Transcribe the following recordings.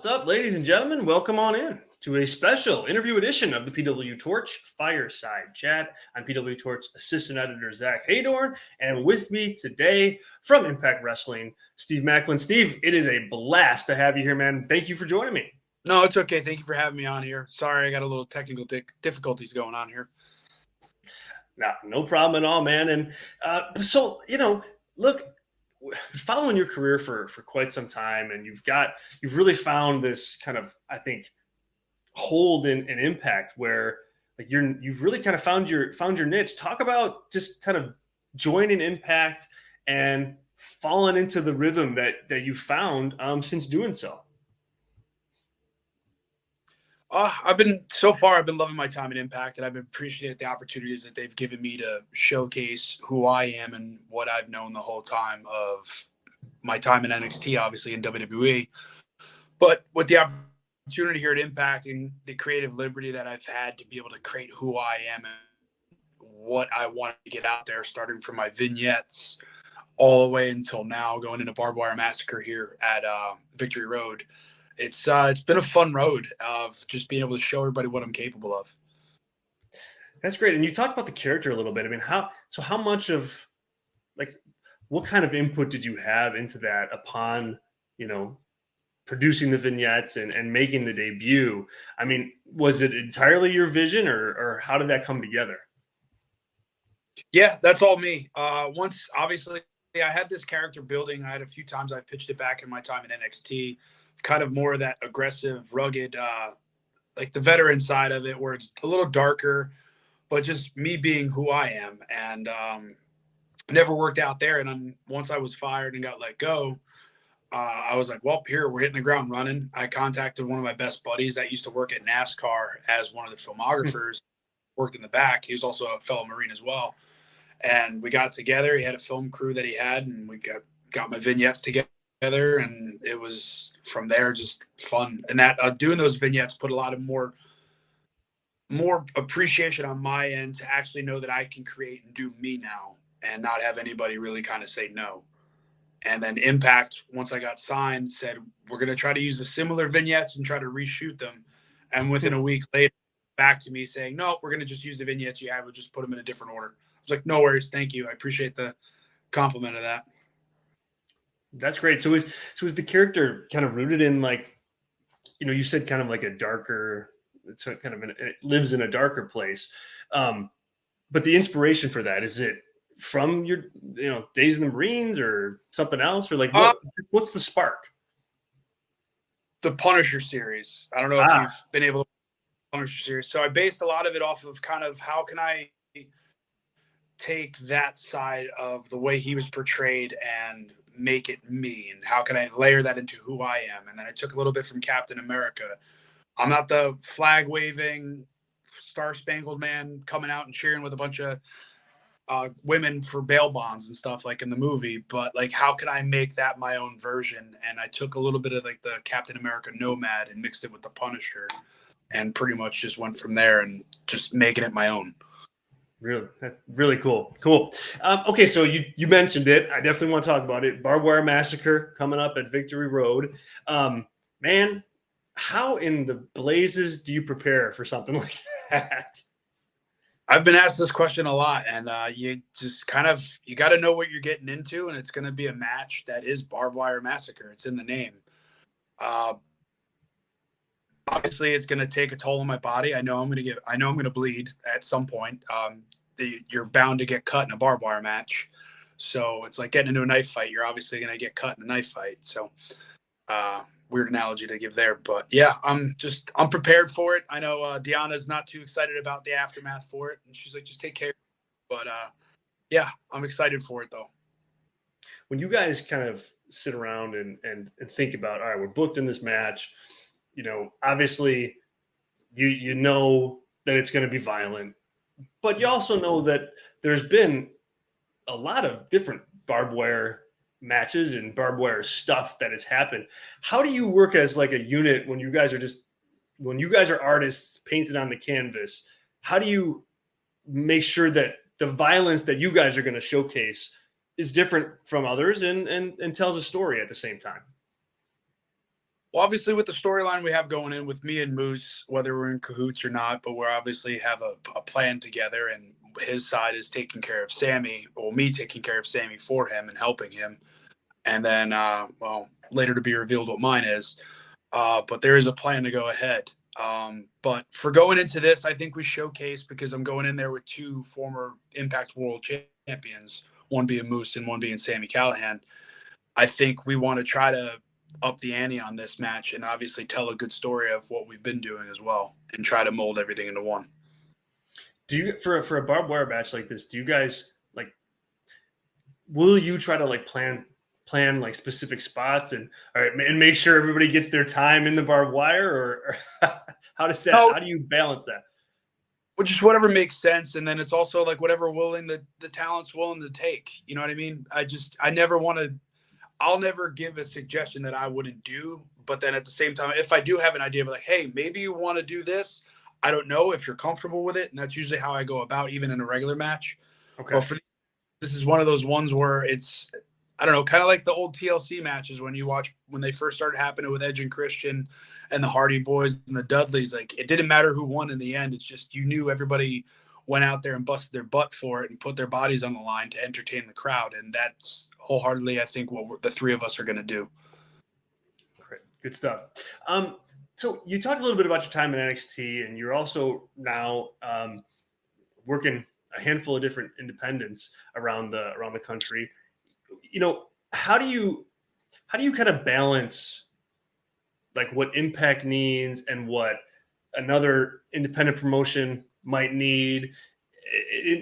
What's up, ladies and gentlemen? Welcome on in to a special interview edition of the PWTorch Fireside Chat. I'm PWTorch Assistant Editor Zack Heydorn, and with me today from Impact Wrestling, Steve Maclin. Steve, it is a blast to have you here, man. Thank you for joining me. No, it's okay. Thank you for having me on here. Sorry, I got a little technical difficulties going on here. No problem at all, man. And so, look, following your career for quite some time, and you've really found this kind of, I think, hold in Impact where like you've really kind of found your niche. Talk about just kind of joining Impact and falling into the rhythm that you found since doing so. I've been loving my time at Impact, and I've appreciated the opportunities that they've given me to showcase who I am and what I've known the whole time of my time in NXT, obviously in WWE. But with the opportunity here at Impact and the creative liberty that I've had to be able to create who I am and what I want to get out there, starting from my vignettes all the way until now, going into Barbed Wire Massacre here at Victory Road. It's been a fun road of just being able to show everybody what I'm capable of. That's great. And you talked about the character a little bit. I mean, how much of, like, what kind of input did you have into that upon, producing the vignettes and making the debut? I mean, was it entirely your vision or how did that come together? Yeah, that's all me. Once, obviously, I had this character building. I had a few times I pitched it back in my time in NXT. Kind of more of that aggressive, rugged, like the veteran side of it, where it's a little darker, but just me being who I am. And never worked out there. And then once I was fired and got let go, I was like, well, here, we're hitting the ground running. I contacted one of my best buddies that used to work at NASCAR as one of the filmographers, worked in the back. He was also a fellow Marine as well. And we got together. He had a film crew that he had, and we got my vignettes together. And it was from there just fun, and that doing those vignettes put a lot of more appreciation on my end to actually know that I can create and do me now and not have anybody really kind of say no. And then Impact, once I got signed, said we're going to try to use the similar vignettes and try to reshoot them. And within a week later, back to me saying, no, we're going to just use the vignettes you have. We'll just put them in a different order. I was like, no worries, thank you, I appreciate the compliment of that. That's great. So is the character kind of rooted in, like, you said kind of like a darker, it's kind of it lives in a darker place. But the inspiration for that, is it from your, days in the Marines or something else, or like what's the spark? The Punisher series. I don't know if you've been able to Punisher series. So I based a lot of it off of kind of how can I take that side of the way he was portrayed and make it me, and how can I layer that into who I am. And then I took a little bit from Captain America. I'm not the flag waving Star Spangled Man coming out and cheering with a bunch of women for bail bonds and stuff like in the movie, but like how can I make that my own version? And I took a little bit of like the Captain America Nomad and mixed it with the Punisher, and pretty much just went from there and just making it my own. Really, that's really cool. Okay, so you mentioned it. I definitely want to talk about it. Barbed Wire Massacre coming up at Victory Road. Man, how in the blazes do you prepare for something like that? I've been asked this question a lot, and you just you got to know what you're getting into, and it's going to be a match that is Barbed Wire Massacre. It's in the name. Obviously, it's going to take a toll on my body. I know I'm going to bleed at some point. You're bound to get cut in a barbed wire match. So it's like getting into a knife fight. You're obviously going to get cut in a knife fight. So weird analogy to give there. But yeah, I'm prepared for it. I know Deanna's not too excited about the aftermath for it. And she's like, just take care. But yeah, I'm excited for it, though. When you guys kind of sit around and think about, all right, we're booked in this match, obviously you know that it's going to be violent, but you also know that there's been a lot of different barbed wire matches and barbed wire stuff that has happened. How do you work as like a unit when you guys are artists painted on the canvas? How do you make sure that the violence that you guys are going to showcase is different from others and tells a story at the same time? Well, obviously with the storyline we have going in with me and Moose, whether we're in cahoots or not, but we're obviously have a plan together, and his side is taking care of Sammy, or me taking care of Sammy for him and helping him. And then, well, later to be revealed what mine is. But there is a plan to go ahead. But for going into this, I think we showcase, because I'm going in there with two former Impact World Champions, one being Moose and one being Sami Callihan. I think we want to try to up the ante on this match and obviously tell a good story of what we've been doing as well and try to mold everything into one. Do you, for a barbed wire match like this, do you guys like, will you try to like plan like specific spots and make sure everybody gets their time in the barbed wire, or how does that, how do you balance that? Well, just whatever makes sense. And then it's also like whatever the talent's willing to take, you know what I mean? I'll never give a suggestion that I wouldn't do. But then at the same time, if I do have an idea, like, hey, maybe you want to do this, I don't know if you're comfortable with it. And that's usually how I go about, even in a regular match. Okay. Well, this is one of those ones where it's, I don't know, kind of like the old TLC matches when you watch, when they first started happening with Edge and Christian and the Hardy Boys and the Dudleys. Like, it didn't matter who won in the end. It's just, you knew everybody went out there and busted their butt for it and put their bodies on the line to entertain the crowd. And that's wholeheartedly, I think, what the three of us are going to do. Great. Good stuff. So you talked a little bit about your time in NXT, and you're also now working a handful of different independents around the country. You know, how do you kind of balance like what Impact needs and what another independent promotion might need?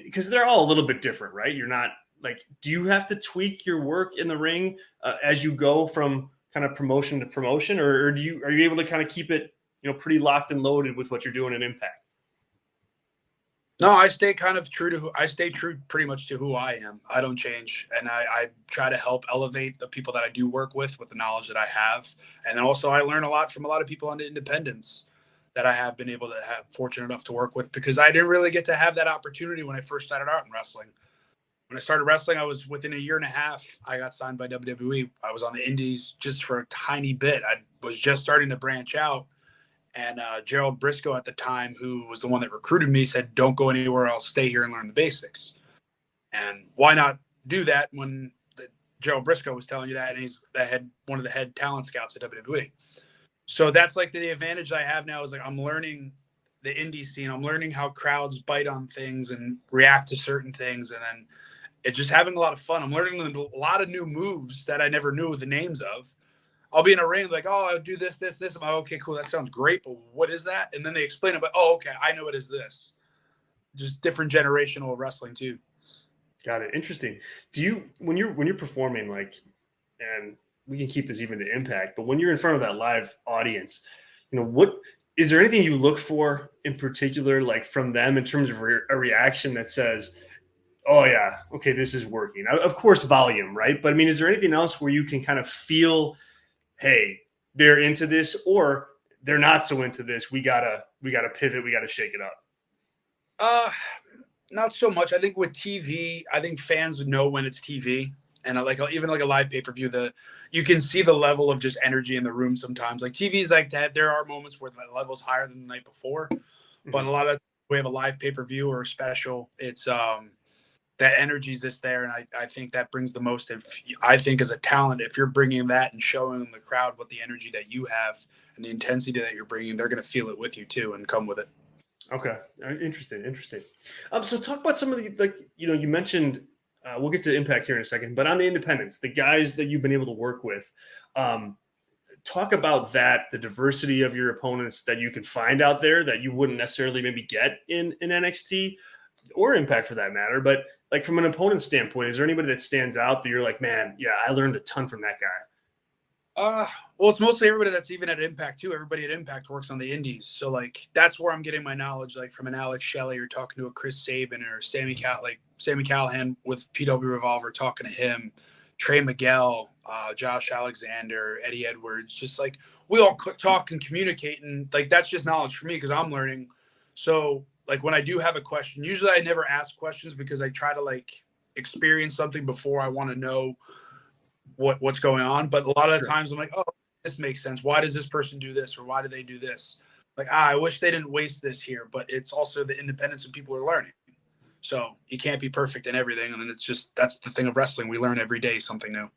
Because they're all a little bit different, right? You're not like, do you have to tweak your work in the ring as you go from kind of promotion to promotion, or are you able to kind of keep it, pretty locked and loaded with what you're doing in Impact? No, I stay true pretty much to who I am. I don't change. And I try to help elevate the people that I do work with the knowledge that I have. And then also I learn a lot from a lot of people on the independents that I have been able to have fortunate enough to work with, because I didn't really get to have that opportunity when I first started out in wrestling. When I started wrestling, I was within a year and a half, I got signed by WWE. I was on the indies just for a tiny bit. I was just starting to branch out. And Gerald Briscoe at the time, who was the one that recruited me, said, don't go anywhere else, stay here and learn the basics. And why not do that when Gerald Briscoe was telling you that, and he's one of the head talent scouts at WWE. So that's like the advantage I have now, is like I'm learning the indie scene. I'm learning how crowds bite on things and react to certain things. And then it's just having a lot of fun. I'm learning a lot of new moves that I never knew the names of. I'll be in a ring like, oh, I'll do this. I'm like, okay, cool. That sounds great. But what is that? And then they explain it, but, oh, okay, I know it is this. Just different generational wrestling too. Got it. Interesting. Do you, when you're performing, like, and we can keep this even to Impact, but when you're in front of that live audience, what is there anything you look for in particular, like from them, in terms of a reaction that says, oh yeah, okay, this is working? Of course, volume, right? But I mean, is there anything else where you can kind of feel, hey, they're into this, or they're not so into this, we gotta pivot, we gotta shake it up? Not so much. I think with TV, I think fans know when it's TV. And even like a live pay-per-view, you can see the level of just energy in the room sometimes. Like TV's like that. There are moments where the level's higher than the night before. But a lot of we have a live pay-per-view or a special, it's that energy's just there. And I think that brings the most. I think as a talent, if you're bringing that and showing the crowd what the energy that you have and the intensity that you're bringing, they're going to feel it with you too and come with it. Okay. Interesting. So talk about some of the, you mentioned, we'll get to Impact here in a second, but on the independents, the guys that you've been able to work with, talk about that, the diversity of your opponents that you can find out there that you wouldn't necessarily maybe get in NXT or Impact for that matter. But like from an opponent standpoint, is there anybody that stands out that you're like, man, yeah, I learned a ton from that guy? Well, it's mostly everybody that's even at Impact too. Everybody at Impact works on the indies. So like, that's where I'm getting my knowledge, like from an Alex Shelley or talking to a Chris Sabin or Sami Callihan with PW Revolver, talking to him, Trey Miguel, Josh Alexander, Eddie Edwards, just like we all talk and communicate. And like, that's just knowledge for me because I'm learning. So like when I do have a question, usually I never ask questions because I try to like experience something before I want to know what's going on. But a lot of the times I'm like, oh, this make sense? Why does this person do this? Or why do they do this? Like, I wish they didn't waste this here, but it's also the independence of people are learning. So you can't be perfect in everything. And then it's just, that's the thing of wrestling. We learn every day something new.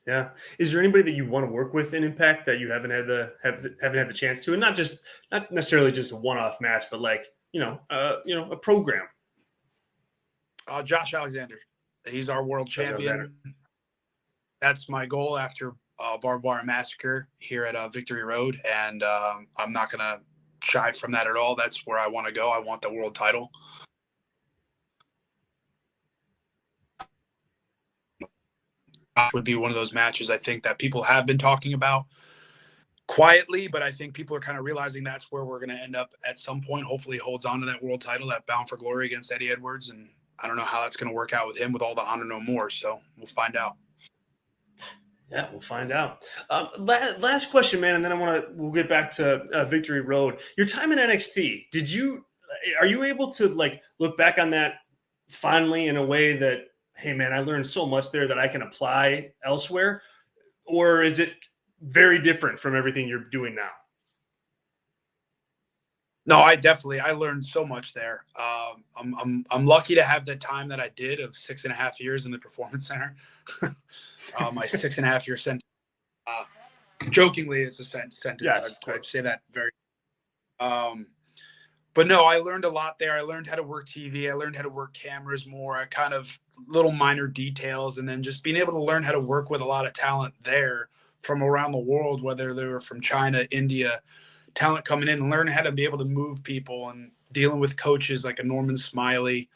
Yeah. Is there anybody that you want to work with in Impact that you haven't had the chance to, and not necessarily just a one-off match, but like, a program? Josh Alexander. He's our world champion. That's my goal after Barbed Wire Massacre here at Victory Road. And I'm not going to shy from that at all. That's where I want to go. I want the world title. Would be one of those matches I think that people have been talking about quietly, but I think people are kind of realizing that's where we're going to end up at some point. Hopefully holds on to that world title, that Bound for Glory against Eddie Edwards. And I don't know how that's going to work out with him with all the Honor No More. So we'll find out. Yeah, we'll find out. Last question, man, and then we'll get back to Victory Road. Your time in NXT, are you able to like look back on that fondly in a way that, hey man, I learned so much there that I can apply elsewhere? Or is it very different from everything you're doing now? No, I learned so much there. I'm lucky to have the time that I did of 6.5 years in the Performance Center. My 6.5 year sentence, jokingly, is a sentence. Yes, I'd say that very. But no, I learned a lot there. I learned how to work TV. I learned how to work cameras more. I kind of little minor details, and then just being able to learn how to work with a lot of talent there from around the world, whether they were from China, India, talent coming in and learn how to be able to move people and dealing with coaches like a Norman Smiley,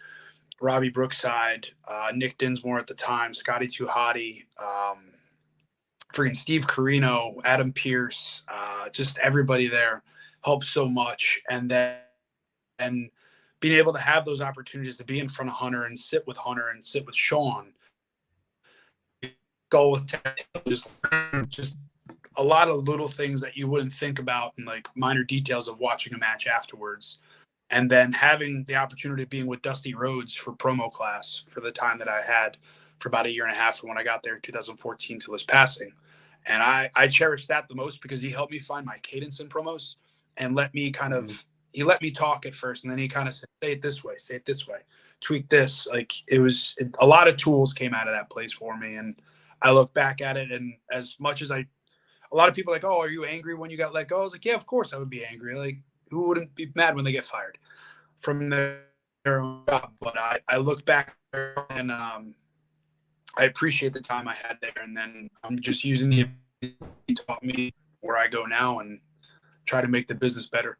Robbie Brookside, Nick Dinsmore at the time, Scotty Tuhati, freaking Steve Carino, Adam Pierce, just everybody there helped so much. And then being able to have those opportunities to be in front of Hunter and sit with Sean, go with just a lot of little things that you wouldn't think about and like minor details of watching a match afterwards. And then having the opportunity of being with Dusty Rhodes for promo class for the time that I had for about 1.5 years from when I got there in 2014 till his passing. And I cherish that the most because he helped me find my cadence in promos and let me he let me talk at first. And then he kind of said, say it this way, tweak this. Like a lot of tools came out of that place for me. And I look back at it, and as much as a lot of people are like, oh, are you angry when you got let go? I was like, yeah, of course I would be angry. Like, who wouldn't be mad when they get fired from their own job? But I look back and I appreciate the time I had there. And then I'm just using the he taught me where I go now and try to make the business better.